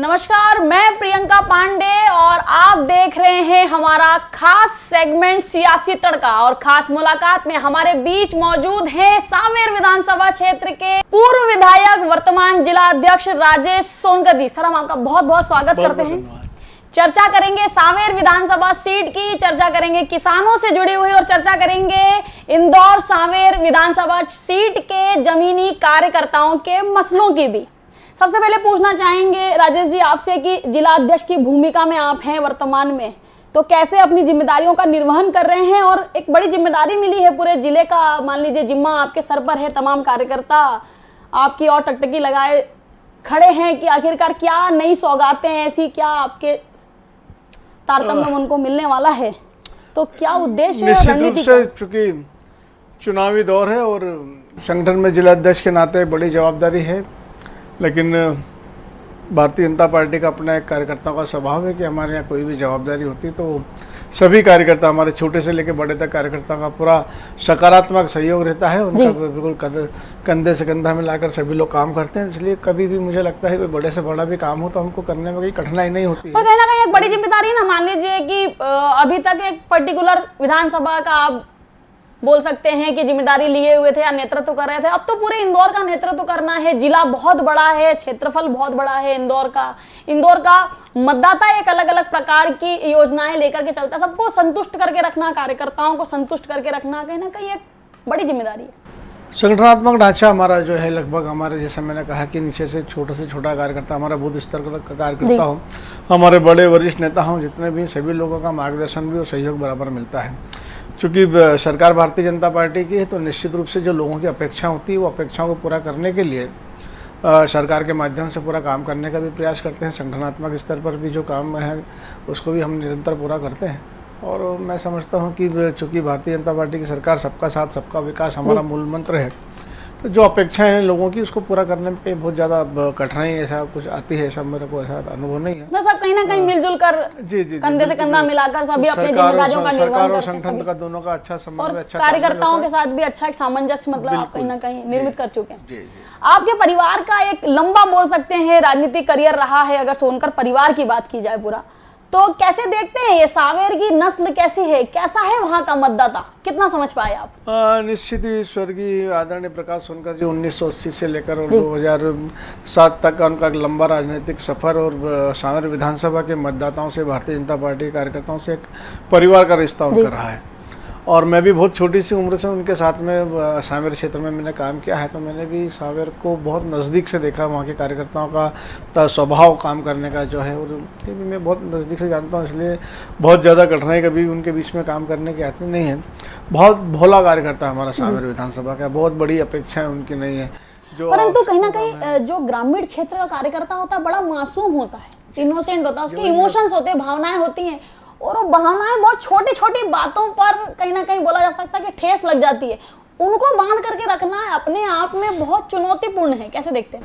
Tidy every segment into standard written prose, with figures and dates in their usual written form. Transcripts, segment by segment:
नमस्कार, मैं प्रियंका पांडे और आप देख रहे हैं हमारा खास सेगमेंट सियासी तड़का। और खास मुलाकात में हमारे बीच मौजूद हैं सांवेर विधानसभा क्षेत्र के पूर्व विधायक वर्तमान जिला अध्यक्ष राजेश सोनकर जी। सर, हम आपका बहुत बहुत स्वागत करते हैं। चर्चा करेंगे सांवेर विधानसभा सीट की, चर्चा करेंगे किसानों से जुड़ी हुई और चर्चा करेंगे इंदौर सांवेर विधानसभा सीट के जमीनी कार्यकर्ताओं के मसलों की भी। सबसे पहले पूछना चाहेंगे राजेश जी आपसे कि जिला अध्यक्ष की भूमिका में आप हैं वर्तमान में, तो कैसे अपनी जिम्मेदारियों का निर्वहन कर रहे हैं? और एक बड़ी जिम्मेदारी मिली है पूरे जिले का, मान लीजिए जिम्मा आपके सर पर है, तमाम कार्यकर्ता आपकी और टकटकी लगाए खड़े हैं कि आखिरकार क्या नई सौगातें ऐसी क्या आपके तारतम्य में उनको मिलने वाला है, तो क्या उद्देश्य है रणनीति का? चूंकि चुनावी दौर है और संगठन में जिला अध्यक्ष के नाते बड़ी जवाबदारी है, लेकिन भारतीय जनता पार्टी का अपना एक कार्यकर्ताओं का स्वभाव है कि हमारे यहाँ कोई भी जवाबदारी होती तो सभी कार्यकर्ता, हमारे छोटे से लेकर बड़े तक कार्यकर्ताओं का पूरा सकारात्मक सहयोग रहता है। उनका बिल्कुल कंधे से कंधा मिलाकर सभी लोग काम करते हैं, इसलिए कभी भी मुझे लगता है कोई बड़े से बड़ा भी काम हो तो हमको करने में कोई कठिनाई नहीं होती है। पर कहीं ना कहीं एक बड़ी जिम्मेदारी है ना, मान लीजिए कि अभी तक एक पर्टिकुलर विधानसभा का आप बोल सकते हैं कि जिम्मेदारी लिए हुए थे या नेतृत्व कर रहे थे, अब तो पूरे इंदौर का नेतृत्व करना है। जिला बहुत बड़ा है, क्षेत्रफल बहुत बड़ा है इंदौर का मतदाता एक अलग अलग प्रकार की योजनाएं लेकर के चलता है। सबको संतुष्ट करके रखना, कार्यकर्ताओं को संतुष्ट करके रखना कहीं ना कहीं एक बड़ी जिम्मेदारी है। संगठनात्मक ढांचा हमारा जो है लगभग हमारे, जैसे मैंने कहा कि नीचे से छोटा कार्यकर्ता, हमारा बूथ स्तर का कार्यकर्ता हो, हमारे बड़े वरिष्ठ नेता हों, जितने भी सभी लोगों का मार्गदर्शन भी और सहयोग बराबर मिलता है। चूँकि सरकार भारतीय जनता पार्टी की है तो निश्चित रूप से जो लोगों की अपेक्षा होती है वो अपेक्षाओं को पूरा करने के लिए सरकार के माध्यम से पूरा काम करने का भी प्रयास करते हैं। संगठनात्मक स्तर पर भी जो काम है उसको भी हम निरंतर पूरा करते हैं। और मैं समझता हूं कि चूँकि भारतीय जनता पार्टी की सरकार सबका साथ सबका विकास हमारा मूल मंत्र है, तो जो अपेक्षाएं हैं लोगों की उसको पूरा करने में कहीं बहुत ज़्यादा कठिनाई ऐसा कुछ आती है, ऐसा मेरे को ऐसा अनुभव नहीं है। सब कहीं ना कहीं मिलजुल कर कंधे से कंधा मिलाकर सभी अपनी जिम्मेदारियों का निर्वहन करते हैं। संगठन का दोनों का अच्छा समन्वय, अच्छा कार्यकर्ताओं के साथ भी अच्छा एक सामंजस्य मतलब आप कहीं ना कहीं निर्मित कर चुके हैं। आपके परिवार का एक लंबा बोल सकते हैं राजनीतिक करियर रहा है, अगर सोनकर परिवार की बात की जाए पूरा, तो कैसे देखते हैं ये सांवेर की नस्ल कैसी है, कैसा है वहाँ का मतदाता, कितना समझ पाए आप? निश्चित ही स्वर्गीय आदरणीय प्रकाश सोनकर जी 1980 से लेकर और 2007 तक का उनका लंबा राजनीतिक सफर और सांवेर विधानसभा के मतदाताओं से, भारतीय जनता पार्टी के कार्यकर्ताओं से एक परिवार का रिश्ता उनका रहा है। और मैं भी बहुत छोटी सी उम्र से उनके साथ में सांवेर क्षेत्र में मैंने काम किया है, तो मैंने भी सांवेर को बहुत नज़दीक से देखा, वहाँ के कार्यकर्ताओं का स्वभाव काम करने का जो है, और ये भी मैं बहुत नज़दीक से जानता हूँ, इसलिए बहुत ज़्यादा कठिनाई कभी उनके बीच में काम करने की आती नहीं है। बहुत भोला कार्यकर्ता हमारा सांवेर विधानसभा का, बहुत बड़ी अपेक्षाएँ उनकी नहीं है। परंतु कहीं ना कहीं जो ग्रामीण क्षेत्र का कार्यकर्ता होता है बड़ा मासूम होता है, इनोसेंट होता है, उसके इमोशंस होते हैं, भावनाएं होती हैं, और वो भावनाएं बहुत छोटी छोटी बातों पर कहीं ना कहीं बोला जा सकता है कि ठेस लग जाती है। उनको बांध करके रखना अपने आप में बहुत चुनौतीपूर्ण है, कैसे देखते हैं?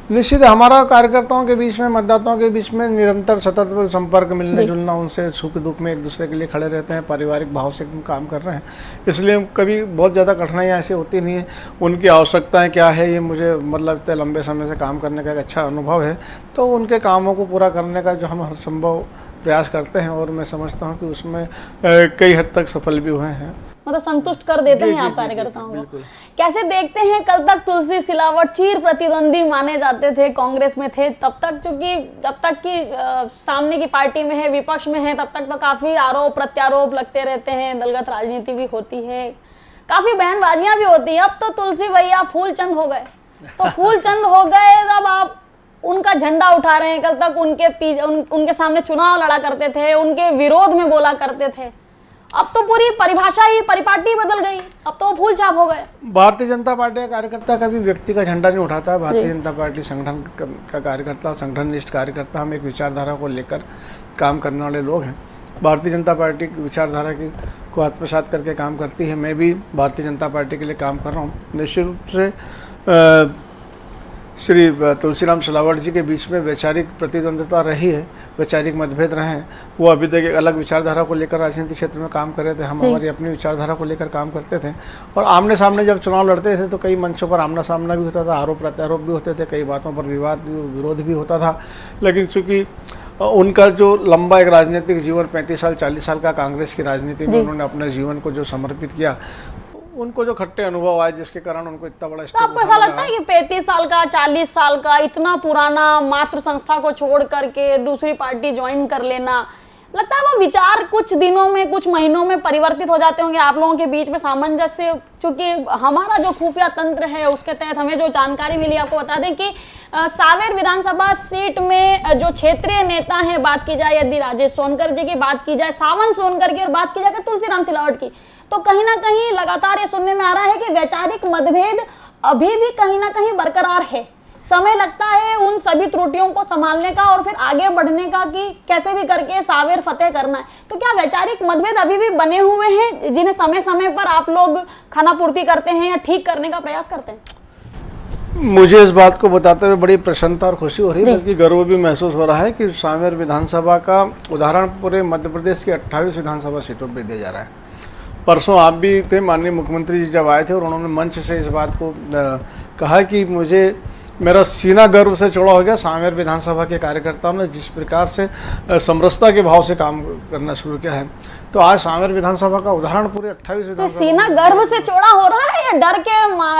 निश्चित हमारा कार्यकर्ताओं के बीच में, मतदाताओं के बीच में निरंतर सतत संपर्क, मिलने जुलना, उनसे सुख दुख में एक दूसरे के लिए खड़े रहते हैं, पारिवारिक भाव से काम कर रहे हैं, इसलिए कभी बहुत ज़्यादा कठिनाइयाँ ऐसी होती नहीं है। उनकी आवश्यकताएं क्या है ये मुझे मतलब इतने लंबे समय से काम करने का एक अच्छा अनुभव है, तो उनके कामों को पूरा करने का जो हम हर संभव प्रयास करते हैं, और मैं समझता हूं कि उसमें कई हद तक सफल भी हुए हैं। मतलब संतुष्ट कर देते हैं आप कार्यकर्ताओं को। कैसे देखते हैं, कल तक तुलसी सिलावट चीर प्रतिद्वंदी माने जाते थे, कांग्रेस में थे तब तक, क्योंकि जब तक कि सामने की पार्टी में है, विपक्ष में है, तब तक तो काफी आरोप प्रत्यारोप लगते रहते हैं, दलगत राजनीति भी होती है, काफी बयानबाजियां भी होती है। अब तो तुलसी भैया फूलचंद हो गए, तो फूलचंद हो गए, तब आप उनका झंडा उठा रहे हैं। कल तक उनके सामने चुनाव लड़ा करते थे, उनके विरोध में बोला करते थे, अब तो पूरी परिभाषा ही परिपाटी बदल गई, अब तो फूल छाप हो गए। भारतीय जनता पार्टी का कार्यकर्ता कभी व्यक्ति का झंडा नहीं उठाता है। भारतीय जनता पार्टी संगठन का कार्यकर्ता, संगठननिष्ठ कार्यकर्ता, हम एक विचारधारा को लेकर काम करने वाले लोग हैं। भारतीय जनता पार्टी की विचारधारा को आत्मसात करके काम करती है। मैं भी भारतीय जनता पार्टी के लिए काम कर रहा हूँ। निश्चित रूप से श्री तुलसीराम सिलावट जी के बीच में वैचारिक प्रतिद्वंद्विता रही है, वैचारिक मतभेद रहे हैं। वो अभी तक एक अलग विचारधारा को लेकर राजनीतिक क्षेत्र में काम कर रहे थे, हम हमारी अपनी विचारधारा को लेकर काम करते थे। और आमने सामने जब चुनाव लड़ते थे तो कई मंचों पर आमना सामना भी होता था, आरोप प्रत्यारोप भी होते थे, कई बातों पर विवाद विरोध भी होता था। लेकिन चूँकि उनका जो लंबा एक राजनीतिक जीवन 35 साल 40 साल का कांग्रेस की राजनीति में उन्होंने अपने जीवन को जो समर्पित किया, उनको जो खट्टे अनुभव आए जिसके कारण उनको इतना बड़ा तो आपको ऐसा लगता है कि 35 साल का 40 साल का इतना पुराना मातृ संस्था को छोड़ करके दूसरी पार्टी ज्वाइन कर लेना, लगता है वो विचार कुछ दिनों में कुछ महीनों में परिवर्तित हो जाते होंगे आप लोगों के बीच में सामंजस्य? क्योंकि हमारा जो खुफिया तंत्र है उसके तहत हमें जो जानकारी मिली, आपको बता दें कि सांवेर विधानसभा सीट में जो क्षेत्रीय नेता हैं, बात की जाए यदि राजेश सोनकर जी की बात की जाए, सावन सोनकर की, और बात की जाए तुलसीराम सिलावट की, तो कहीं ना कहीं लगातार ये सुनने में आ रहा है कि वैचारिक मतभेद अभी भी कहीं ना कहीं बरकरार है। समय लगता है उन सभी त्रुटियों को संभालने का और फिर आगे बढ़ने का कि कैसे भी करके सांवेर फतेह करना है। तो क्या वैचारिक मतभेद अभी भी बने हुए हैं जिन्हें समय समय पर आप लोग खाना पूर्ति करते हैं या ठीक करने का प्रयास करते हैं? मुझे इस बात को बताते हुए बड़ी प्रसन्नता और खुशी हो रही है, बल्कि गर्व भी महसूस हो रहा है कि सांवेर विधानसभा का उदाहरण पूरे मध्य प्रदेश की 28 विधानसभा सीटों पर दिया जा रहा है। परसों आप भी थे, माननीय मुख्यमंत्री जी जब आए थे और उन्होंने मंच से इस बात को कहा कि मुझे मेरा सीना गर्व से चौड़ा हो गया, सांवेर विधानसभा के कार्यकर्ताओं ने जिस प्रकार से समरसता के भाव से काम करना शुरू किया है। तो आज सांवेर विधानसभा का उदाहरण पूरे 28 विधानसभा। तो सीना गर्व से चौड़ा हो रहा है या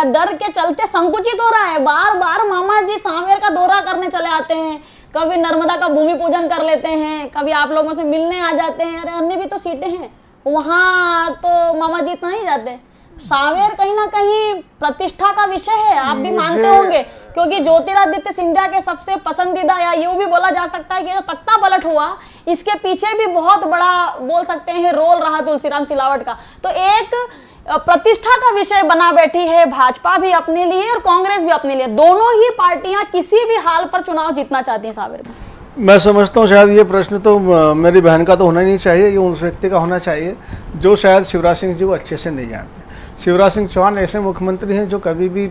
डर के चलते संकुचित हो रहा है? बार बार मामा जी सांवेर का दौरा करने चले आते हैं, कभी नर्मदा का भूमि पूजन कर लेते हैं, कभी आप लोगों से मिलने आ जाते हैं। अरे अन्य भी तो सीटें हैं, वहां तो मामा जी इतना नहीं जाते। सांवेर कहीं ना कहीं प्रतिष्ठा का विषय है, आप भी मानते होंगे, क्योंकि ज्योतिरादित्य सिंधिया के सबसे पसंदीदा, या यूं भी बोला जा सकता है कि जो तख्ता पलट हुआ इसके पीछे भी बहुत बड़ा बोल सकते हैं रोल रहा तुलसीराम सिलावट का। तो एक प्रतिष्ठा का विषय बना बैठी है भाजपा भी अपने लिए और कांग्रेस भी अपने लिए, दोनों ही पार्टियां किसी भी हाल पर चुनाव जीतना चाहती हैं सांवेर में। मैं समझता हूँ शायद ये प्रश्न तो मेरी बहन का तो होना नहीं चाहिए, ये उस व्यक्ति का होना चाहिए जो शायद शिवराज सिंह जी को अच्छे से नहीं जानते। शिवराज सिंह चौहान ऐसे मुख्यमंत्री हैं जो कभी भी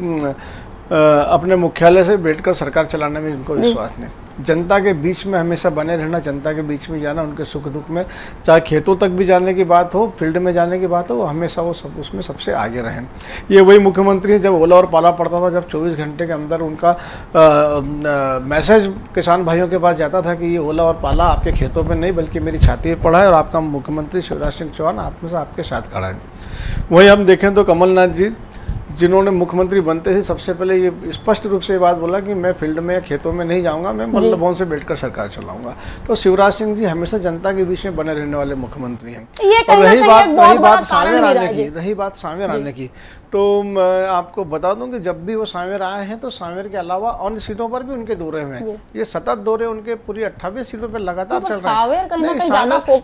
अपने मुख्यालय से बैठकर सरकार चलाने में उनको विश्वास नहीं। जनता के बीच में हमेशा बने रहना, जनता के बीच में जाना, उनके सुख दुख में, चाहे खेतों तक भी जाने की बात हो, फील्ड में जाने की बात हो, वो हमेशा वो सब उसमें सबसे आगे रहें। ये वही मुख्यमंत्री हैं, जब ओला और पाला पड़ता था, जब 24 घंटे के अंदर उनका मैसेज किसान भाइयों के पास जाता था कि ये ओला और पाला आपके खेतों में नहीं बल्कि मेरी छाती पर पड़ा है और आपका मुख्यमंत्री शिवराज सिंह चौहान आप में से आपके साथ खड़ा है। वहीं हम देखें तो कमलनाथ जी, जिन्होंने मुख्यमंत्री बनते ही सबसे पहले ये स्पष्ट रूप से ये बात बोला कि मैं फील्ड में या खेतों में नहीं जाऊंगा, मैं मल्ल भवन से बैठकर सरकार चलाऊंगा। तो शिवराज सिंह जी हमेशा जनता के बीच में बने रहने वाले मुख्यमंत्री हैं। और रही बात सांवेर आने की, तो मैं आपको बता दूं कि जब भी वो सांवेर आए हैं तो सांवेर के अलावा अन्य सीटों पर भी उनके दौरे हुए हैं। ये सतत दौरे उनके पूरी 28 सीटों पर लगातार चल रहे हैं।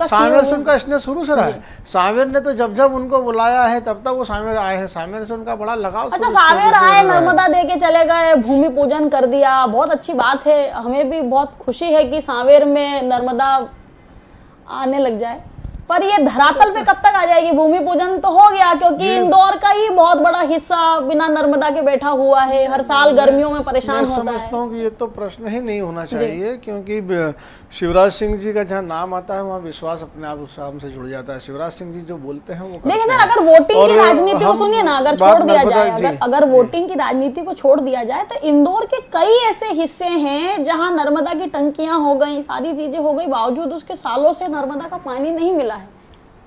सांवेर से उनका स्नेह शुरू से रहा है। सांवेर ने तो जब जब उनको बुलाया है तब तक वो सांवेर आए हैं, सांवेर से उनका बड़ा लगाव। अच्छा, सांवेर आए, नर्मदा दे के चले गए, भूमि पूजन कर दिया, बहुत अच्छी बात है। हमें भी बहुत खुशी है कि सांवेर में नर्मदा आने लग जाए, पर ये धरातल पे कब तक आ जाएगी? भूमि पूजन तो हो गया, क्योंकि इंदौर का ही बहुत बड़ा हिस्सा बिना नर्मदा के बैठा हुआ है, हर साल गर्मियों में परेशान होता है। मैं समझता हूँ कि ये तो प्रश्न ही नहीं होना चाहिए, क्योंकि शिवराज सिंह जी का जहाँ नाम आता है वहाँ विश्वास अपने आप उस से जुड़ जाता है। शिवराज सिंह जी जो बोलते हैं वो देखिए सर, अगर वोटिंग की राजनीति को सुनिए ना, अगर छोड़ दिया जाए, अगर वोटिंग की राजनीति को छोड़ दिया जाए तो इंदौर के कई ऐसे हिस्से हैं जहाँ नर्मदा की टंकियां हो गई, सारी चीजें हो गई, बावजूद उसके सालों से नर्मदा का पानी नहीं मिला है।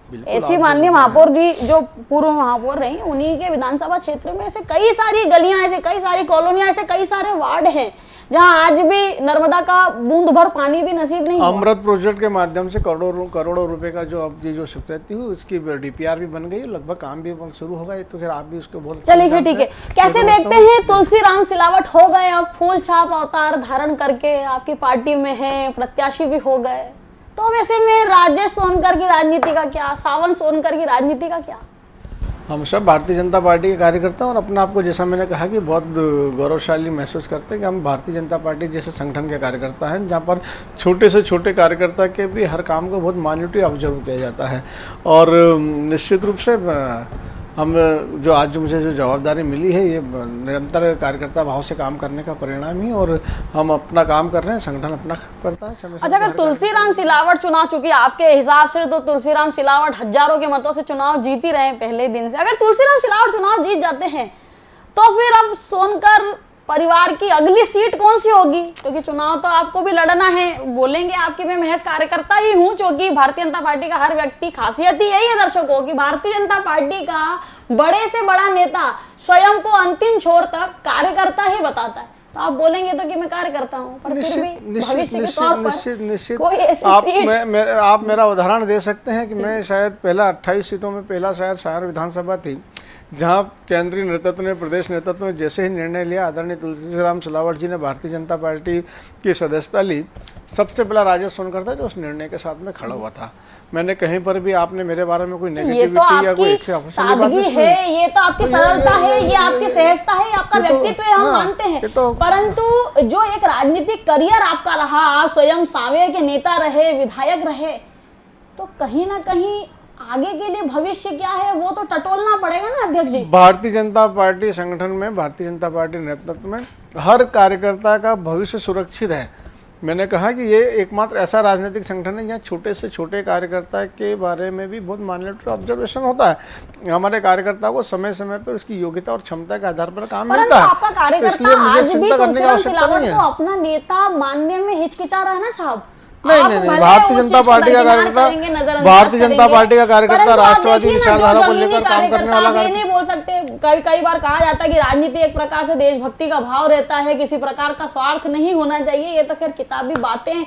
ऐसी माननीय महापौर जी जो पूर्व महापौर रही, उन्हीं के विधानसभा क्षेत्र में ऐसे कई सारी गलियां, ऐसे कई सारी कॉलोनियां, ऐसे कई सारे वार्ड हैं जहां आज भी नर्मदा का बूंद भर पानी भी नसीब नहीं। अमृत प्रोजेक्ट के माध्यम से करोड़ों रुपए का जो अब जो स्वीकृति हुई उसकी डीपीआर भी बन गई, लगभग काम भी शुरू होगा। तो फिर आप भी उसको बोल चलिए ठीक है। कैसे देखते हैं तुलसीराम सिलावट हो गए अब फूल छाप अवतार धारण करके, आपकी पार्टी में है, प्रत्याशी भी हो गए, तो वैसे में राजेश सोनकर की राजनीति का क्या, सावन सोनकर की राजनीति का क्या? हम सब भारतीय जनता पार्टी के कार्यकर्ता और अपने आप को, जैसा मैंने कहा, कि बहुत गौरवशाली महसूस करते हैं कि हम भारतीय जनता पार्टी जैसे संगठन के कार्यकर्ता हैं जहां पर छोटे से छोटे कार्यकर्ता के भी हर काम को बहुत माइन्यूटली ऑब्जर्व किया जाता है। और निश्चित रूप से हम जो आज जो मुझे जो जवाबदारी मिली है ये निरंतर कार्यकर्ता भाव से काम करने का परिणाम ही, और हम अपना काम कर रहे हैं, संगठन अपना काम करता है समय। अच्छा, अगर तुलसीराम सिलावट चुनाव, चूंकि आपके हिसाब से तो तुलसीराम सिलावट हजारों के मतों से चुनाव जीत ही रहे हैं पहले दिन से, अगर तुलसीराम सिलावट चुनाव जीत जाते हैं तो फिर अब सोनकर परिवार की अगली सीट कौन सी होगी? क्योंकि चुनाव तो आपको भी लड़ना है, बोलेंगे आपकी मैं महज कार्यकर्ता ही हूं, क्योंकि भारतीय जनता पार्टी का हर व्यक्ति, खासियत ही यही है दर्शकों की, भारतीय जनता पार्टी का बड़े से बड़ा नेता स्वयं को अंतिम छोर तक कार्यकर्ता ही बताता है। तो आप बोलेंगे तो कि मैं कार्यकर्ता हूं, पर फिर भी भविष्य के तौर पर कोई ऐसी सीट आप मेरा उदाहरण दे सकते हैं कि मैं शायद पहला 28 सीटों में पहला शायद सागर विधानसभा थी जहां केंद्रीय नेतृत्व ने, प्रदेश नेतृत्व ने जैसे ही निर्णय लिया, आदरणीय तुलसीराम सिलावट जी ने भारतीय जनता पार्टी की सदस्यता ली, सबसे पहला राजेश सोनकर था जो उस निर्णय के साथ में खड़ा हुआ था। मैंने कहीं पर भी आपने मेरे बारे में कोई नेगेटिविटी या कोई सादगी है, ये तो आपकी सरलता है, ये आपकी सहजता है, आपका व्यक्तित्व है, हम मानते हैं। परंतु जो एक राजनीतिक करियर आपका रहा, आप स्वयं सांवेर के नेता रहे, विधायक रहे, तो कहीं ना कहीं आगे के लिए भविष्य क्या है वो तो टटोलना पड़ेगा ना अध्यक्ष जी। भारतीय जनता पार्टी संगठन में, भारतीय जनता पार्टी नेतृत्व में हर कार्यकर्ता का भविष्य सुरक्षित है। मैंने कहा कि ये एकमात्र ऐसा राजनीतिक संगठन है जहाँ छोटे से छोटे कार्यकर्ता के बारे में भी बहुत माइन्यूट ऑब्जर्वेशन होता है। हमारे कार्यकर्ता को समय समय पर उसकी योग्यता और क्षमता के आधार पर काम मिलता है। आपका कार्यकर्ता आज भी तुलसीराम सिलावट को अपना नेता मानने में हिचकिचा रहा है ना साहब? नहीं, भारतीय जनता पार्टी का कार्यकर्ता, भारतीय जनता पार्टी का कार्यकर्ता राष्ट्रवादी विचारधारा को लेकर काम करने वाला कार्यकर्ता। नहीं बोल सकते, कई बार कहा जाता है कि राजनीति एक प्रकार से देशभक्ति का भाव रहता है, किसी प्रकार का स्वार्थ नहीं होना चाहिए, ये तो खैर किताबी बातें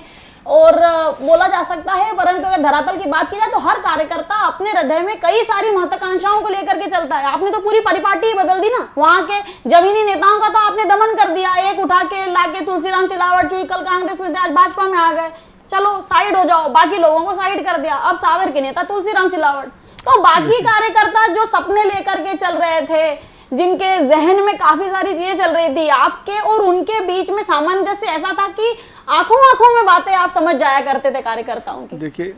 और बोला जा सकता है, परंतु अगर धरातल की बात की जाए तो हर कार्यकर्ता अपने हृदय में कई सारी महत्वाकांक्षाओं को लेकर के चलता है। आपने तो पूरी परिपाटी ही बदल दी ना, वहां के जमीनी नेताओं का तो आपने दमन कर दिया, एक उठा के लाके तुलसीराम सिलावट, कल कांग्रेस में, आज भाजपा में आ गए, चलो साइड हो जाओ, बाकी लोगों को साइड कर दिया, अब सावर के नेता तुलसीराम सिलावट। तो बाकी कार्यकर्ता जो सपने लेकर के चल रहे थे, जिनके जहन में काफी सारी चीजें चल रही थी, आपके और उनके बीच में सामंजस्य ऐसा था कि आंखों आंखों में बातें आप समझ जाया करते थे कार्यकर्ताओं की। देखिए,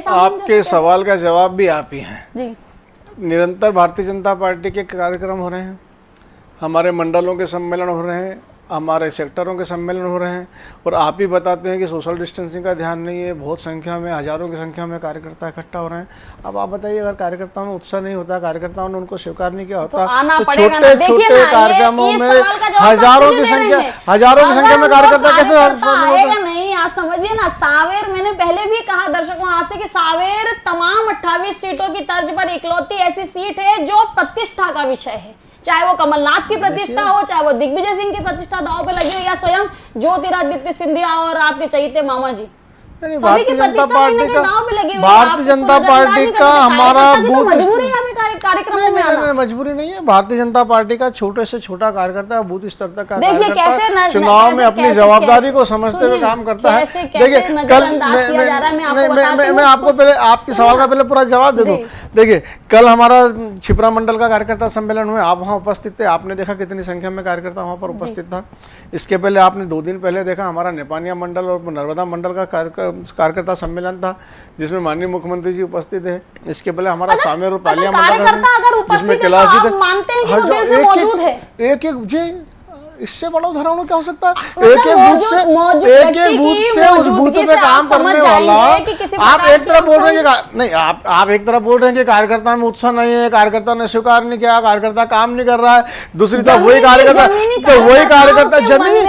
आपके सवाल का जवाब भी आप ही हैं जी। निरंतर भारतीय जनता पार्टी के कार्यक्रम हो रहे हैं, हमारे मंडलों के सम्मेलन हो रहे हैं, हमारे सेक्टरों के सम्मेलन हो रहे हैं, और आप ही बताते हैं कि सोशल डिस्टेंसिंग का ध्यान नहीं है, बहुत संख्या में, हजारों की संख्या में कार्यकर्ता इकट्ठा हो रहे हैं। अब आप बताइए, अगर कार्यकर्ताओं में उत्साह नहीं होता, कार्यकर्ताओं ने उनको स्वीकार नहीं किया होता, तो छोटे छोटे कार्यक्रमों में हजारों की संख्या में कार्यकर्ता कैसे आएगा? नहीं, आप समझिए ना, सावेर, मैंने पहले भी कहा दर्शकों आपसे कि सावेर तमाम 28 सीटों की तर्ज पर इकलौती ऐसी सीट है जो प्रतिष्ठा का विषय है, चाहे वो कमलनाथ की प्रतिष्ठा हो, चाहे वो दिग्विजय सिंह की प्रतिष्ठा दांव पे लगी हो, या स्वयं ज्योतिरादित्य सिंधिया और आपके चहीते मामा जी, भारतीय जनता पार्टी का हमारा बूथ कार्यक्रम में मजबूरी नहीं है। भारतीय जनता पार्टी का छोटे से छोटा कार्यकर्ता बूथ स्तर तक का देखिए कैसे चुनाव में अपनी जवाबदारी को समझते हुए काम करता है। देखिए, कल मैं आपको पहले आपके सवाल का पहले पूरा जवाब दे दूं। देखिए, कल हमारा छिपरा मंडल का कार्यकर्ता सम्मेलन हुआ, आप वहाँ उपस्थित थे, आपने देखा कितनी संख्या में कार्यकर्ता वहाँ पर उपस्थित था। इसके पहले आपने 2 दिन पहले देखा हमारा नेपानिया मंडल और नर्मदा मंडल का कार्यकर्ता सम्मेलन था, जिसमें माननीय मुख्यमंत्री जी उपस्थित है। इसके पहले हमारा सामेर और पालिया मंडल जिसमें कैलाश जी थे, इससे बड़ा उदाहरण क्या हो सकता है? एक एक बूथ से उस बूथ पे काम करने वाला, आप एक तरफ बोल रहे हैं नहीं, आप एक तरफ बोल रहे हैं कि कार्यकर्ता में उत्साह नहीं है, कार्यकर्ता ने स्वीकार नहीं किया, कार्यकर्ता काम नहीं कर रहा है, दूसरी तरफ वही कार्यकर्ता जमीनी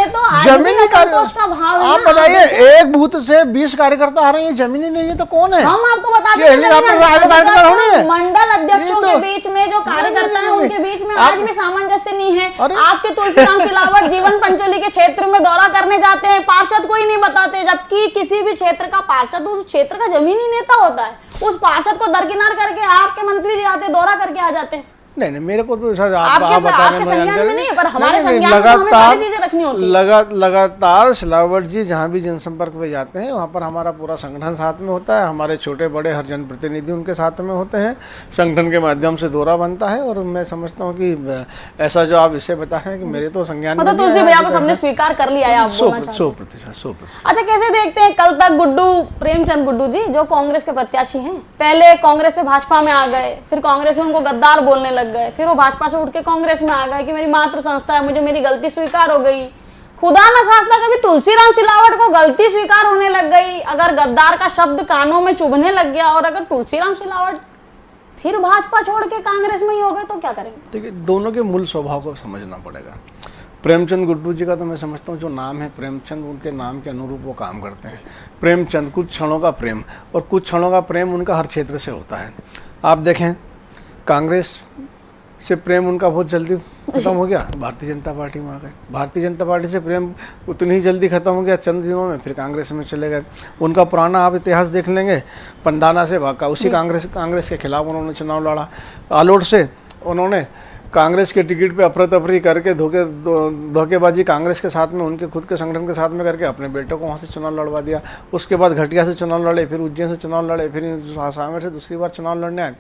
आप बताइए, एक बूथ से 20 कार्यकर्ता आ रहे हैं, जमीनी नहीं है तो कौन है? हम आपको बताते हैं मंडल अध्यक्षों के बीच में जो कार्यकर्ता है उनके बीच में आज भी सामंजस्य नहीं है। आपके तुलसीराम सिलावट जीवन पंचोली के क्षेत्र में दौरा करने जाते हैं, पार्षद कोई नहीं बताते, जबकि किसी भी क्षेत्र का पार्षद उस क्षेत्र का जमीनी नेता होता है, उस पार्षद को दरकिनार करके आपके मंत्री जी आते, दौरा करके आ जाते हैं। नहीं, मेरे को तो आप बता रहे हैं, लगातार सिलावट जी जहाँ भी जनसंपर्क पे जाते हैं वहाँ पर हमारा पूरा संगठन साथ में होता है, हमारे छोटे बड़े हर जनप्रतिनिधि उनके साथ में होते हैं, संगठन के माध्यम से दौरा बनता है। और मैं समझता हूँ कि ऐसा जो आप इसे बता रहे हैं कि मेरे तो संज्ञान में तुलसी भैया को सबने स्वीकार कर लिया है, 100%। अच्छा, कैसे देखते हैं कल तक गुड्डू प्रेमचंद गुड्डू जी जो कांग्रेस के प्रत्याशी हैं, पहले कांग्रेस से भाजपा में आ गए, फिर कांग्रेस उनको गद्दार बोलने लगे, लग गए, फिर वो भाजपा से उठ के कांग्रेस में आ गए कि मेरी मातृ संस्था है, मुझे मेरी गलती स्वीकार हो गई। खुदा न खास्ता कभी तुलसीराम सिलावट को गलती स्वीकार होने लग गई, अगर गद्दार का शब्द कानों में चुभने लग गया और अगर तुलसीराम सिलावट फिर भाजपा छोड़ के कांग्रेस में ही हो गए तो क्या करेंगे? देखिए, दोनों के मूल स्वभाव को समझना पड़ेगा। प्रेमचंद गुड्डू जी का तो मैं समझता हूँ जो नाम है प्रेमचंद, उनके नाम के अनुरूप वो काम करते हैं। प्रेमचंद, कुछ क्षणों का प्रेम, और कुछ क्षणों का प्रेम उनका हर क्षेत्र से होता है। आप देखें, कांग्रेस से प्रेम उनका बहुत जल्दी खत्म हो गया, भारतीय जनता पार्टी में आ गए। भारतीय जनता पार्टी से प्रेम उतनी ही जल्दी खत्म हो गया, चंद दिनों में फिर कांग्रेस में चले गए। उनका पुराना आप इतिहास देख लेंगे, पंडाना से भागा, उसी कांग्रेस के खिलाफ उन्होंने चुनाव लड़ा। आलोट से उन्होंने कांग्रेस के टिकट पे अफरा तफरी करके धोखेबाजी कांग्रेस के साथ में, उनके खुद के संगठन के साथ में करके अपने बेटों को वहाँ से चुनाव लड़वा दिया। उसके बाद घटिया से चुनाव लड़े, फिर उज्जैन से चुनाव लड़े, फिर सामेर से दूसरी बार चुनाव लड़ने आए।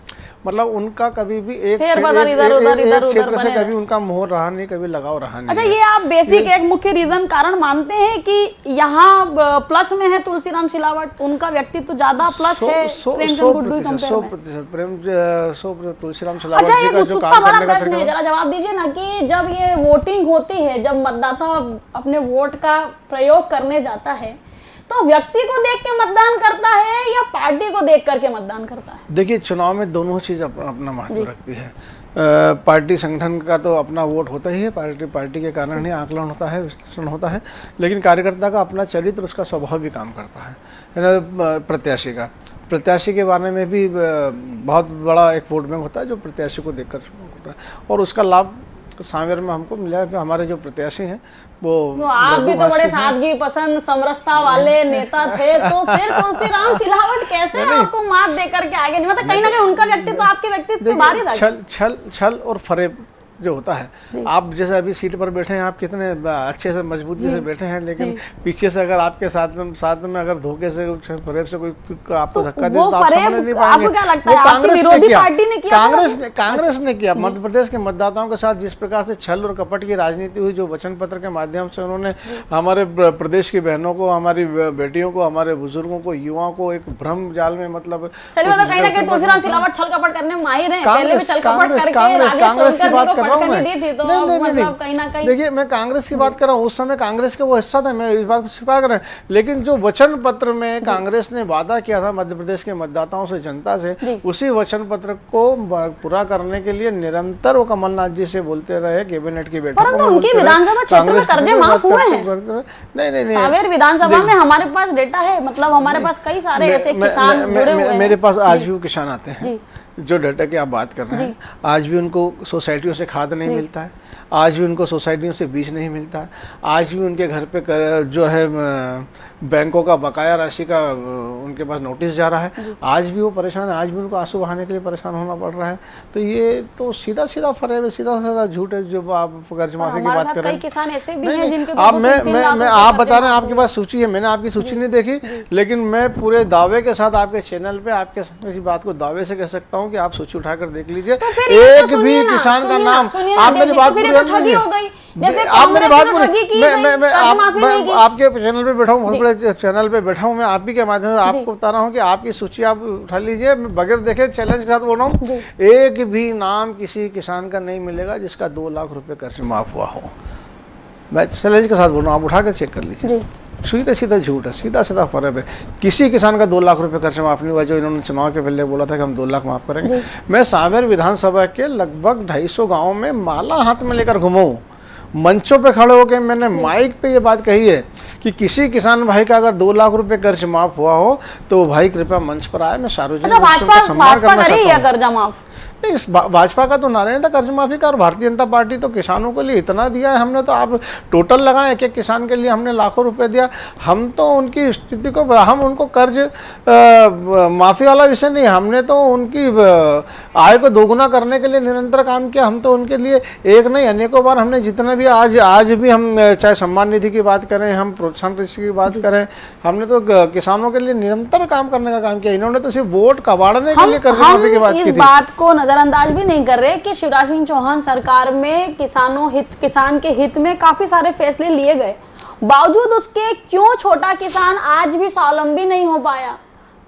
मतलब उनका कभी भी एक क्षेत्र से कभी उनका मोह रहा नहीं, कभी लगाव रहा नहीं। अच्छा, ये आप बेसिक एक मुख्य रीजन कारण मानते हैं कि यहाँ प्लस में है तुलसीराम सिलावट, उनका व्यक्तित्व ज्यादा प्लस है 100% तुलसीराम सिलावट जी का जो काम करने का तरीका। जरा जवाब दीजिए ना कि जब ये वोटिंग होती है, जब मतदाता अपने वोट का प्रयोग करने जाता है, तो व्यक्ति को देख के मतदान करता है या पार्टी को देख करके मतदान करता है? देखिए, चुनाव में दोनों चीज अपना महत्व रखती है। पार्टी संगठन का तो अपना वोट होता ही है, पार्टी के कारण ही आकलन होता है, लेकिन कार्यकर्ता का अपना चरित्र, उसका स्वभाव भी काम करता है ना। प्रत्याशी के बारे में भी बहुत बड़ा एक वोट बैंक होता है जो प्रत्याशी को देखकर होता है, और उसका लाभ सामेर में हमको मिला कि हमारे जो प्रत्याशी हैं वो आप भी तो बड़े सादगी पसंद समरसता वाले नेता थे, तो फिर तुलसीराम सिलावट कैसे आपको मात देकर के आगे नहीं, मतलब कहीं ना कहीं उनका व्यक्तित्व आपके व्यक्तित्व पे भारी था। छल और फरेब जो होता है, आप जैसे अभी सीट पर बैठे हैं, आप कितने अच्छे से मजबूती से बैठे हैं, लेकिन पीछे से अगर आपके साथ में अगर धोखे से फरेब से कोई आपको धक्का दे तो आप समझ नहीं पाएंगे। वो कांग्रेस ने किया मध्य प्रदेश के मतदाताओं के साथ जिस प्रकार से छल और कपट की राजनीति हुई, जो वचन पत्र के माध्यम से उन्होंने हमारे प्रदेश की बहनों को, हमारी बेटियों को, हमारे बुजुर्गों को, युवाओं को एक भ्रम जाल में, मतलब कहीं ना कहीं तुलसीराम सिलावट छल कपट करने में माहिर हैं, पहले भी छल कपट करके कांग्रेस की बात नहीं, देखिए, मैं कांग्रेस की बात कर रहा हूँ, उस समय कांग्रेस का वो हिस्सा था, मैं इस बात को स्वीकार कर रहा हूँ, लेकिन जो वचन पत्र में कांग्रेस ने वादा किया था मध्य प्रदेश के मतदाताओं से, जनता से, उसी वचन पत्र को पूरा करने के लिए निरंतर वो कमलनाथ जी से बोलते रहे, कैबिनेट की बैठक में उनकी विधानसभा क्षेत्र में कर्जे माफ हुए हैं। नहीं, सावेर विधानसभा में हमारे पास डेटा है, मतलब हमारे पास कई सारे ऐसे किसान जुड़े हुए हैं। मेरे पास आज भी किसान आते हैं जो डाटा की आप बात कर रहे हैं, आज भी उनको सोसाइटियों से खाद नहीं मिलता है, आज भी उनको सोसाइटियों से बीज नहीं मिलता है, आज भी उनके घर पे जो है बैंकों का बकाया राशि का उनके पास नोटिस जा रहा है, आज भी वो परेशान है, आज भी उनको आंसू बहाने के लिए परेशान होना पड़ रहा है। तो ये तो सीधा फरेब है, सीधा झूठ है जो आप कर्ज माफी की बात कर रहे हैं। किसान ऐसे भी हैं जिनके मैं आप बता रहे हैं आपके पास सूची है, मैंने आपकी सूची नहीं देखी, लेकिन मैं पूरे दावे के साथ आपके चैनल पे आपके इस बात को दावे से कह सकता हूँ कि आप सूची उठाकर देख लीजिए, एक भी किसान का नाम, आप मेरी बात पूरी आप मेरी बात मैं आपके चैनल पे बैठा हूँ, बहुत बड़े चैनल पे बैठा हूँ, मैं आप ही के माध्यम से आपको बता रहा हूँ कि आपकी सूची आप उठा लीजिए, बगैर देखे चैलेंज के साथ बोल रहा हूँ, एक भी नाम किसी किसान का नहीं मिलेगा जिसका 2 लाख रुपए कर्ज माफ हुआ हो। मैं चैलेंज के साथ बोल रहा हूँ, आप उठा कर चेक कर लीजिए, सीधा झूठ है, सीधा फर्क है। किसी किसान का 2 लाख रुपए खर्च माफ नहीं हुआ, जो इन्होंने चुनाव के पहले बोला था कि हम 2 लाख माफ करेंगे। मैं सावेर विधानसभा के लगभग 250 गाँव में माला हाथ में लेकर घुमा हूँ, मंचों पे खड़े होकर मैंने माइक पे ये बात कही है कि किसी किसान भाई का अगर 2 लाख रुपए कर्ज माफ हुआ हो तो भाई कृपया मंच पर आए, मैं सार्वजनिक सम्मान करना चाहता हूँ। नहीं, इस भाजपा का तो नारायण था कर्ज माफी का, और भारतीय जनता पार्टी तो किसानों के लिए इतना दिया है हमने, तो आप टोटल लगाएं, एक किसान के लिए हमने लाखों रुपए दिया। हम तो उनकी स्थिति को, हम उनको कर्ज माफी वाला विषय नहीं, हमने तो उनकी आय को दोगुना करने के लिए निरंतर काम किया। हम तो उनके लिए एक नहीं अनेकों बार हमने जितने भी आज भी हम चाहे सम्मान निधि की बात करें, हम प्रोत्साहन राशि की बात करें, हमने तो किसानों के लिए निरंतर काम करने का काम किया। इन्होंने तो सिर्फ वोट कबाड़ने के लिए कर्ज माफी की बात की थी। बात को नजरअंदाज भी नहीं कर रहे कि शिवराज सिंह चौहान सरकार में किसान के हित में काफी सारे फैसले लिए गए, बावजूद उसके क्यों छोटा किसान आज भी स्वावलंबी नहीं हो पाया,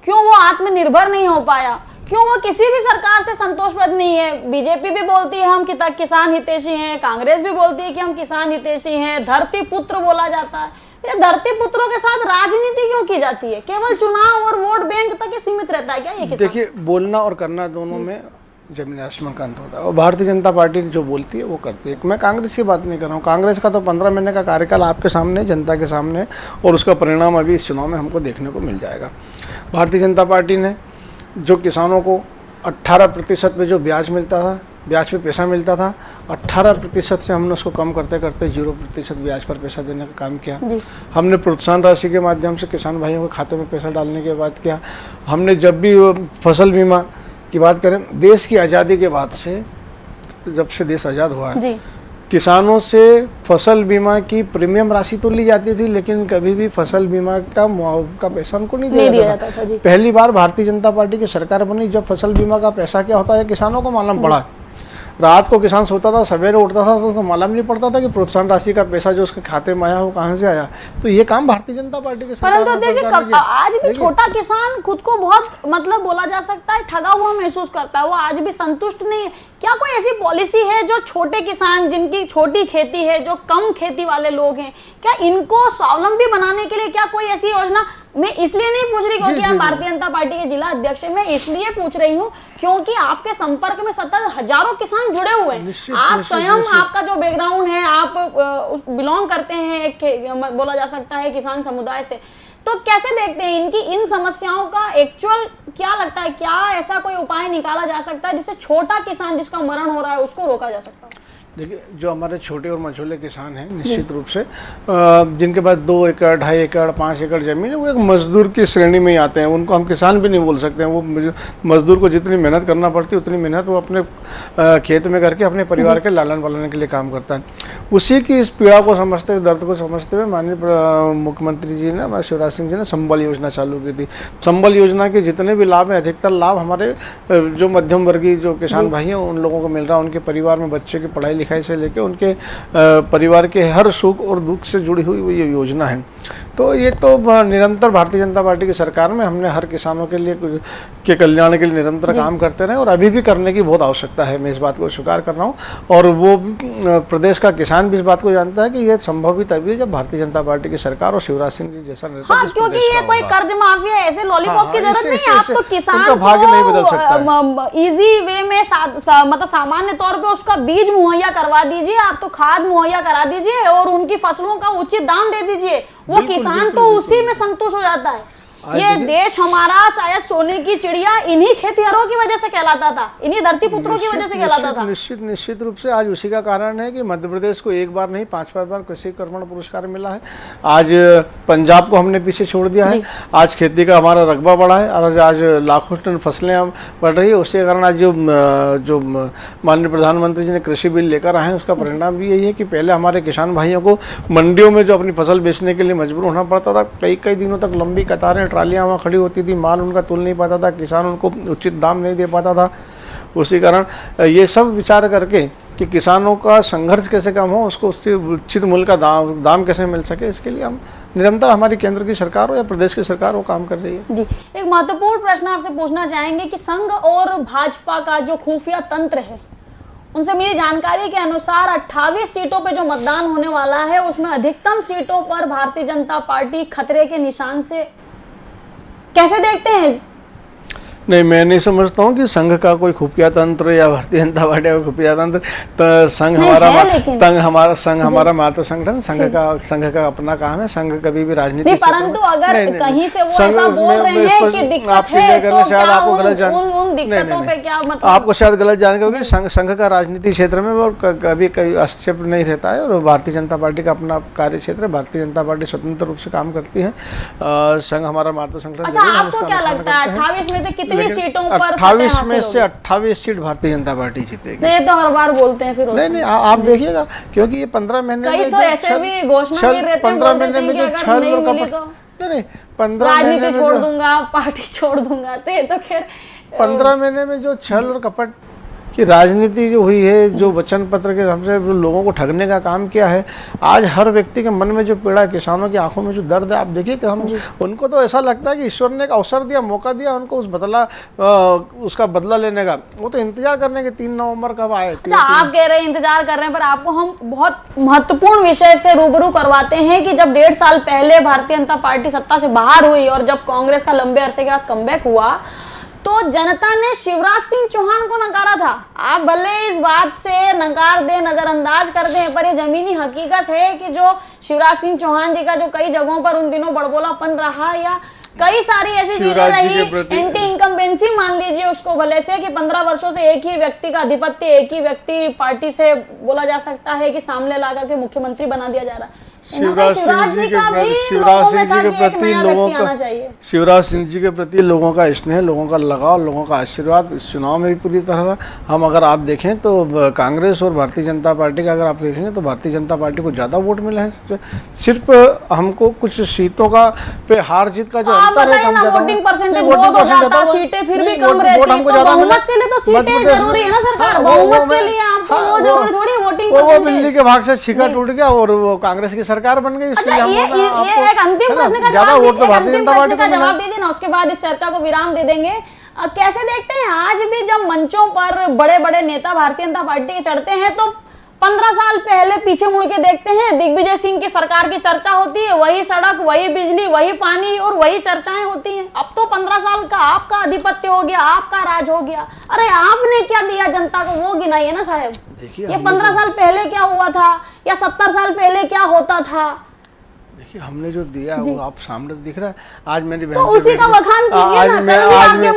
क्यों वो आत्मनिर्भर नहीं हो पाया, क्यों वो किसी भी सरकार से संतोषप्रद नहीं है? बीजेपी भी बोलती है हम किसान हितैषी हैं, कांग्रेस भी बोलती है कि हम किसान हितैषी हैं, धरती पुत्र बोला जाता है। ये धरती पुत्रों के साथ राजनीति क्यों की जाती है? केवल चुनाव और वोट बैंक तक ही सीमित रहता है क्या ये किसान? देखिए, बोलना और करना दोनों में जमीन आसमान का अंतर होता है, और भारतीय जनता पार्टी जो बोलती है वो करती है। मैं कांग्रेस की बात नहीं कर रहा हूँ, कांग्रेस का तो 15 महीने का कार्यकाल आपके सामने, जनता के सामने, और उसका परिणाम अभी इस चुनाव में हमको देखने को मिल जाएगा। भारतीय जनता पार्टी ने जो किसानों को 18% पे जो ब्याज मिलता था, ब्याज पे पैसा मिलता था, 18% से हमने उसको कम करते करते 0% ब्याज पर पैसा देने का काम किया। हमने प्रोत्साहन राशि के माध्यम से किसान भाइयों के खाते में पैसा डालने के बाद किया। हमने जब भी फसल बीमा की बात करें, देश की आज़ादी के बाद से, जब से देश आज़ाद हुआ है, किसानों से फसल बीमा की प्रीमियम राशि तो ली जाती थी, लेकिन कभी भी फसल बीमा का मुआवजा का पैसा उनको नहीं दिया जाता था। पहली बार भारतीय जनता पार्टी की सरकार बनी जब फसल बीमा का पैसा क्या होता है किसानों को मालूम पड़ा। रात को किसान सोता था, सवेरे उठता था तो उसको मालूम नहीं पड़ता था कि प्रोत्साहन राशि का पैसा जो उसके खाते में आया वो कहाँ से आया। तो ये काम भारतीय जनता पार्टी के सरकार परंतु देखिए, आज भी छोटा किसान खुद को बहुत मतलब बोला जा सकता है ठगा हुआ महसूस करता है, वो आज भी संतुष्ट नहीं है। क्या कोई ऐसी पॉलिसी है जो छोटे किसान, जिनकी छोटी खेती है, जो कम खेती वाले लोग हैं, क्या इनको स्वावलंबी बनाने के लिए क्या कोई ऐसी योजना? मैं इसलिए नहीं पूछ रही क्योंकि हम भारतीय जनता पार्टी के जिला अध्यक्ष हैं, मैं इसलिए पूछ रही हूँ क्योंकि आपके संपर्क में सतत हजारों किसान जुड़े हुए हैं। आप स्वयं, आपका जो बैकग्राउंड है, आप बिलोंग करते हैं एक बोला जा सकता है किसान समुदाय से, तो कैसे देखते हैं इनकी इन समस्याओं का एक्चुअल क्या लगता है? क्या ऐसा कोई उपाय निकाला जा सकता है जिससे छोटा किसान जिसका मरण हो रहा है उसको रोका जा सकता है? देखिए, जो हमारे छोटे और मझोले किसान हैं, निश्चित रूप से जिनके पास 2 एकड़, 2.5 एकड़, 5 एकड़ जमीन है, वो एक मजदूर की श्रेणी में ही आते हैं। उनको हम किसान भी नहीं बोल सकते हैं। वो मजदूर को जितनी मेहनत करना पड़ती है उतनी मेहनत वो अपने खेत में करके अपने परिवार के लालन पालन के लिए काम करता है। उसी की इस पीड़ा को समझते हुए, दर्द को समझते हुए माननीय मुख्यमंत्री जी ने, हमारे शिवराज सिंह जी ने संबल योजना चालू की थी। संबल योजना के जितने भी लाभ हैं, अधिकतर लाभ हमारे जो मध्यम वर्गीय जो किसान भाई हैं उन लोगों को मिल रहा है। उनके परिवार में बच्चे की पढ़ाई लिखाई से लेकर उनके परिवार के हर सुख और दुख से जुड़ी हुई ये योजना है। तो ये तो निरंतर भारतीय जनता पार्टी की सरकार में हमने हर किसानों के लिए के कल्याण के लिए निरंतर काम करते रहे, और अभी भी करने की बहुत आवश्यकता है। मैं इस बात को स्वीकार कर रहा हूँ, और वो प्रदेश का किसान भी इस बात को जानता है कि ये संभव भी तभी है जब भारतीय जनता पार्टी की सरकार और शिवराज सिंह जी जैसा नेता क्योंकि ये कोई कर्ज माफिया, ऐसे लॉलीपॉप की जरूरत नहीं है। आप तो किसान को भाग्य नहीं बदल सकता, इजी वे में मतलब सामान्य तौर पे उसका बीज मुहैया करवा दीजिए, आप तो खाद मुहैया करा दीजिए और उनकी फसलों का उचित दाम दे दीजिए, वो किसान तो उसी में संतुष्ट हो जाता है। ये देश हमारा शायद सोने की चिड़िया इन्हीं खेतिहरों की वजह से कहलाता था, इन्हीं धरती पुत्रों की वजह से कहलाता था। निश्चित रूप से आज उसी का कारण है कि मध्य प्रदेश को एक बार नहीं 5 बार कृषि कर्मण पुरस्कार मिला है। आज पंजाब को हमने पीछे छोड़ दिया है। आज खेती का हमारा रकबा बढ़ा है और आज लाखों टन फसलें बढ़ रही है। उसके कारण आज जो माननीय प्रधानमंत्री जी ने कृषि बिल लेकर आए हैं उसका परिणाम भी यही है कि पहले हमारे किसान भाइयों को मंडियों में जो अपनी फसल बेचने के लिए मजबूर होना पड़ता था, कई दिनों तक लंबी कतारें, ट्रालियां वहाँ खड़ी होती थी, माल उनका तुल नहीं पाता था, किसान उनको उचित दाम नहीं दे पाता था। उसी कारण ये सब विचार करके कि किसानों का संघर्ष कैसे कम हो, उसको उससे उचित मूल्य का दाम कैसे मिल सके, इसके लिए हम निरंतर हमारी केंद्र की सरकार हो या प्रदेश की सरकार वो काम कर रही है। जी, एक महत्वपूर्ण प्रश्न आपसे पूछना चाहेंगे कि संघ और भाजपा का जो खुफिया तंत्र है, उनसे मेरी जानकारी के अनुसार 28 सीटों पे जो मतदान होने वाला है उसमें अधिकतम सीटों पर भारतीय जनता पार्टी खतरे के निशान से, कैसे देखते हैं? नहीं, मैं नहीं समझता हूँ कि संघ का कोई खुफिया तंत्र या भारतीय जनता पार्टी का खुफिया तंत्र। तो संघ हमारा मातृ संगठन, संघ का अपना काम है। संघ कभी भी राजनीति, परंतु अगर कहीं से वो ऐसा बोल रहे हैं कि दिक्कत है तो शायद आपको गलत उन दिक्कतों पे क्या मतलब, आपको शायद गलत जानकारी होगी। संघ का राजनीति क्षेत्र में वो कभी हस्तक्षेप नहीं रहता है, और भारतीय जनता पार्टी का अपना कार्य क्षेत्र है। भारतीय जनता पार्टी स्वतंत्र रूप से काम करती है। संघ हमारा मातृ संगठन। अच्छा, आपको क्या लगता है 28 में से कितनी सीटों पर 28 में से 28 सीट भारतीय जनता पार्टी जीतेगी? ये तो हर बार बोलते हैं फिर। नहीं, आप देखिएगा, क्योंकि ये 15 महीने में तो ऐसे भी घोषणा भी रहते हैं, 15 महीने में जो छल और कपट, नहीं 15 राजनीति छोड़ दूंगा, पार्टी छोड़ दूंगा, तो 15 महीने में जो छल और कपट कि राजनीति जो हुई है, जो वचन पत्र के हमसे लोगों को ठगने का काम किया है, आज हर व्यक्ति के मन में जो पीड़ा है, किसानों की आंखों में जो दर्द है, आप देखिए कि हम उनको तो ऐसा लगता है कि ईश्वर ने एक अवसर दिया, मौका दिया उनको उसका बदला लेने का। वो तो इंतजार करने के 3 नवंबर कब आए। अच्छा, आप कह रहे हैं इंतजार कर रहे हैं, पर आपको हम बहुत महत्वपूर्ण विषय से रूबरू करवाते हैं कि जब 1.5 साल पहले भारतीय जनता पार्टी सत्ता से बाहर हुई और जब कांग्रेस का लंबे अरसे के बाद कमबैक हुआ, तो जनता ने शिवराज सिंह चौहान को नकारा था। आप भले इस बात से नकार दें, नजरअंदाज कर दें, पर ये जमीनी हकीकत है कि जो शिवराज सिंह चौहान जी का जो कई जगहों पर उन दिनों बड़बोलापन रहा, या कई सारी ऐसी चीजें रही, एंटी इनकम्बेंसी मान लीजिए उसको भले से, कि 15 वर्षों से एक ही व्यक्ति का आधिपत्य, एक ही व्यक्ति पार्टी से बोला जा सकता है कि सामने ला करके मुख्यमंत्री बना दिया जा रहा है। शिवराज सिंह जी के प्रति लोगों का स्नेह, लोगों का लगाव, लोगों का आशीर्वाद इस चुनाव में भी पूरी तरह हम अगर आप देखें तो कांग्रेस और भारतीय जनता पार्टी का अगर आप देखेंगे तो भारतीय जनता पार्टी को ज़्यादा वोट मिले हैं। सिर्फ हमको कुछ सीटों का पे हार जीत का जो अंतर है, वोटिंग परसेंटेज सीटें फिर भी कम रहती है, तो बहुमत के लिए तो सीटें जरूरी है ना सरकार, बहुमत के लिए आपको वो जरूरी थोड़ी वोटिंग परसेंटेज। वो बिल्ली के भाग से छिका टूट गया और वो कांग्रेस की सरकार बन गई। अच्छा, ये एक अंतिम प्रश्न का जवाब दीजिए ना, उसके बाद इस चर्चा को विराम दे देंगे। कैसे देखते हैं आज भी जब मंचों पर बड़े बड़े नेता भारतीय जनता पार्टी के चढ़ते हैं, तो 15 साल पहले पीछे मुड़ के देखते हैं, दिग्विजय सिंह की सरकार की चर्चा होती है, वही सड़क, वही बिजली, वही पानी और वही चर्चाएं होती हैं। अब तो 15 साल का आपका आधिपत्य हो गया, आपका राज हो गया। अरे आपने क्या दिया जनता को, वो गिनाइए ना साहब। देखिए, ये 15 साल पहले क्या हुआ था या 70 साल पहले क्या होता था। देखिए, हमने जो दिया वो आप सामने तो दिख रहा है। आज मेरी बहन तो उसी का बखान कीजिए ना। आज मैं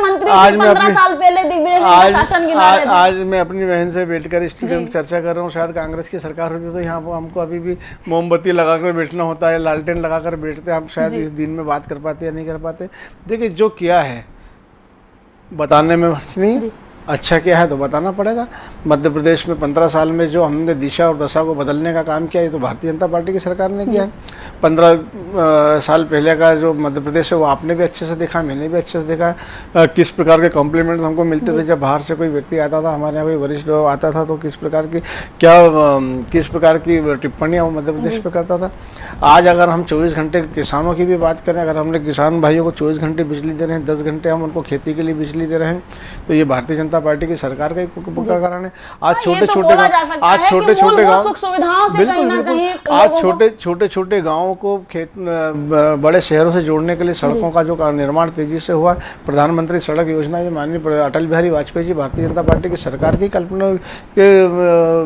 15 साल पहले दिग्विजय सिंह का शासन गिना रहे थे। आज मैं अपनी बहन से बैठकर स्टूडियो में चर्चा कर रहा हूँ। शायद कांग्रेस की सरकार होती तो यहाँ पर हमको अभी भी मोमबत्ती लगाकर बैठना होता है, लालटेन लगाकर बैठते, हम शायद इस दिन में बात कर पाते या नहीं कर पाते। देखिए, जो किया है बताने में हर्ज नहीं, अच्छा किया है तो बताना पड़ेगा। मध्य प्रदेश में 15 साल में जो हमने दिशा और दशा को बदलने का काम किया, ये तो भारतीय जनता पार्टी की सरकार ने किया है। 15 साल पहले का जो मध्य प्रदेश है वो आपने भी अच्छे से देखा, मैंने भी अच्छे से देखा। किस प्रकार के कॉम्प्लीमेंट्स हमको मिलते थे जब बाहर से कोई व्यक्ति आता था, हमारे यहाँ कोई वरिष्ठ आता था, तो किस प्रकार की टिप्पणियाँ वो मध्य प्रदेश पर करता था। आज अगर हम 24 घंटे किसानों की भी बात करें, अगर हमने किसान भाइयों को 24 घंटे बिजली दे रहे हैं, 10 घंटे हम उनको खेती के लिए बिजली दे रहे हैं, तो ये भारतीय जनता पार्टी की सरकार का एक कारण है। आज छोटे छोटे गांवों को बड़े शहरों से जोड़ने के लिए सड़कों का जो निर्माण तेजी से हुआ, प्रधानमंत्री सड़क योजना, ये माननीय अटल बिहारी वाजपेयी जी भारतीय जनता पार्टी की सरकार की कल्पना के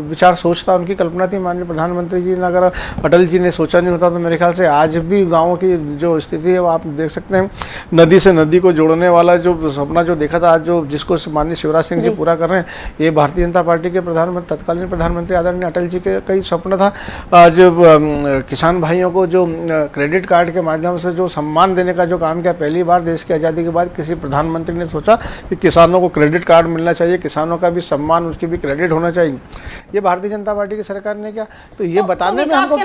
विचार सोच था, उनकी कल्पना थी। माननीय प्रधानमंत्री जी ने अगर अटल जी ने सोचा नहीं होता तो मेरे ख्याल से आज भी गाँवों की जो स्थिति है वो आप देख सकते हैं। नदी से नदी को जोड़ने वाला जो सपना जो देखा था, आज जो जिसको माननीय शिवराज सिंह जी पूरा कर रहे हैं, ये भारतीय जनता पार्टी के तत्कालीन प्रधानमंत्री आदरणीय अटल जी के कई सपना था। आज किसान भाइयों को जो क्रेडिट कार्ड के माध्यम से जो सम्मान देने का जो काम किया, पहली बार देश की आज़ादी के बाद किसी प्रधानमंत्री ने सोचा कि किसानों को क्रेडिट कार्ड मिलना चाहिए, किसानों का भी सम्मान, उसकी भी क्रेडिट होना चाहिए। ये भारतीय जनता पार्टी की सरकार ने किया। तो ये बताने में हमको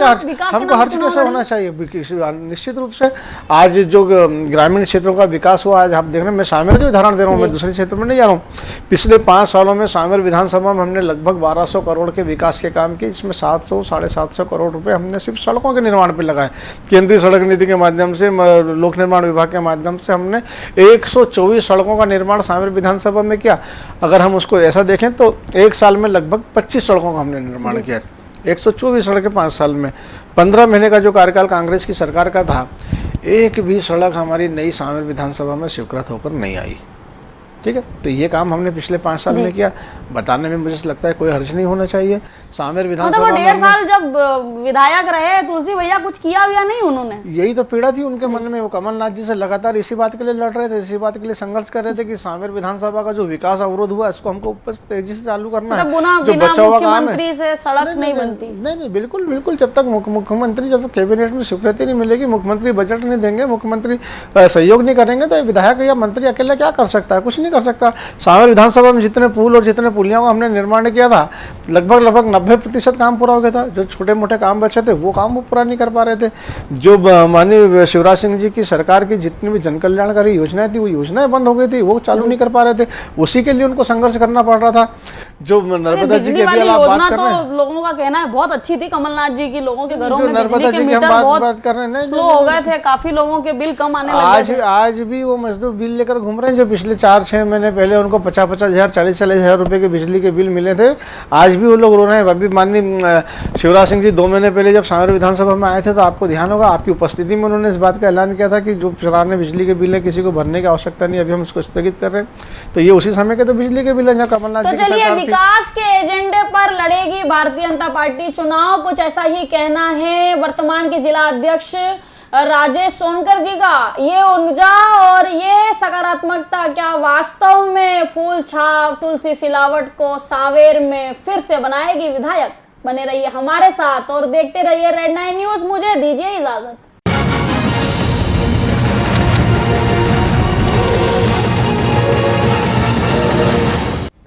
हर्ज कैसे होना चाहिए। निश्चित रूप से आज जो ग्रामीण क्षेत्रों का विकास हुआ, आज आप देख रहे हैं, मैं सामेर के उदाहरण दे रहा हूँ, मैं दूसरे क्षेत्र में नहीं जा रहा हूँ। पिछले 5 सालों में सामेर विधानसभा में हमने लगभग 1200 करोड़ के विकास के काम किए, इसमें 700-750 करोड़ रुपए हमने सिर्फ सड़कों के निर्माण पर लगाए। केंद्रीय सड़क नीति के माध्यम से, लोक निर्माण विभाग के माध्यम से हमने 124 सड़कों का निर्माण सामेर विधानसभा में किया। अगर हम उसको ऐसा देखें तो एक साल में लगभग 25 सड़कों का हमने निर्माण किया। 124 सड़कें 5 साल में। 15 महीने का जो कार्यकाल कांग्रेस की सरकार का था, एक भी सड़क हमारी नई सामेर विधानसभा में स्वीकृत होकर नहीं आई। ठीक है, तो ये काम हमने पिछले 5 साल में किया। बताने में मुझे लगता है कोई हर्ज नहीं होना चाहिए। सामेर विधानसभा में 1.5 साल जब विधायक रहे तुलसी भैया, कुछ किया या नहीं उन्होंने? यही तो पीड़ा थी उनके मन में। वो कमलनाथ जी से लगातार इसी बात के लिए लड़ रहे थे, इसी बात के लिए संघर्ष कर रहे थे कि सामेर विधानसभा का जो विकास अवरोध हुआ, इसको हमको तेजी से चालू करना है। जो बचा हुआ काम है, सड़क नहीं बनती। नहीं, बिल्कुल जब तक मुख्यमंत्री, जब तक कैबिनेट में स्वीकृति नहीं मिलेगी, मुख्यमंत्री बजट नहीं देंगे, मुख्यमंत्री सहयोग नहीं करेंगे, तो विधायक या मंत्री अकेला क्या कर सकता है? कुछ नहीं नहीं कर सकता। सांवेर विधानसभा में जितने पुल और जितने पुलियों का हमने निर्माण किया था, लगभग 90% काम पूरा हो गया था। जो छोटे मोटे काम बचे थे वो काम वो पूरा नहीं कर पा रहे थे। जो माननीय शिवराज सिंह जी की सरकार की जितनी भी जन कल्याणकारी योजनाएं थी वो योजनाएं बंद हो गई थी, वो चालू नहीं कर पा रहे थे। उसी के लिए उनको संघर्ष करना पड़ रहा था। जो नर्मदा जी की अभी आप बात कर रहे हैं, लोगों का कहना है बहुत अच्छी थी कमलनाथ जी की, लोगों के घरों में नर्मदा बिजली जी के की हम मीटर बहुत बात कर रहे हैं, स्लो हो गए थे, काफी लोगों के बिल कम आने लगे थे। आज भी वो मजदूर बिल लेकर घूम रहे हैं जो पिछले 4-6 महीने पहले उनको 50-50 हज़ार 40-40 हज़ार रुपए के बिजली के बिल मिले थे। आज भी वो लोग रो रहे हैं। अभी माननीय शिवराज सिंह जी 2 महीने पहले जब सांवेर विधानसभा में आए थे तो आपको ध्यान होगा, आपकी उपस्थिति में उन्होंने इस बात का ऐलान किया था कि जो पुराने बिजली के बिल है किसी को भरने की आवश्यकता नहीं, अभी हम इसको स्थगित कर रहे हैं। तो ये उसी समय के तो बिजली के बिल है जहाँ कमलनाथ जी की चलिए, सरकार थी। विकास के एजेंडे पर लड़ेगी भारतीय जनता पार्टी चुनाव, कुछ ऐसा ही कहना है वर्तमान के जिला अध्यक्ष राजेश सोनकर जी का। ये ऊर्जा और ये सकारात्मकता क्या वास्तव में फूल छाप तुलसी सिलावट को सांवेर में फिर से बनाएगी विधायक? बने रहिए हमारे साथ और देखते रहिए रेड 9 न्यूज। मुझे दीजिए इजाजत।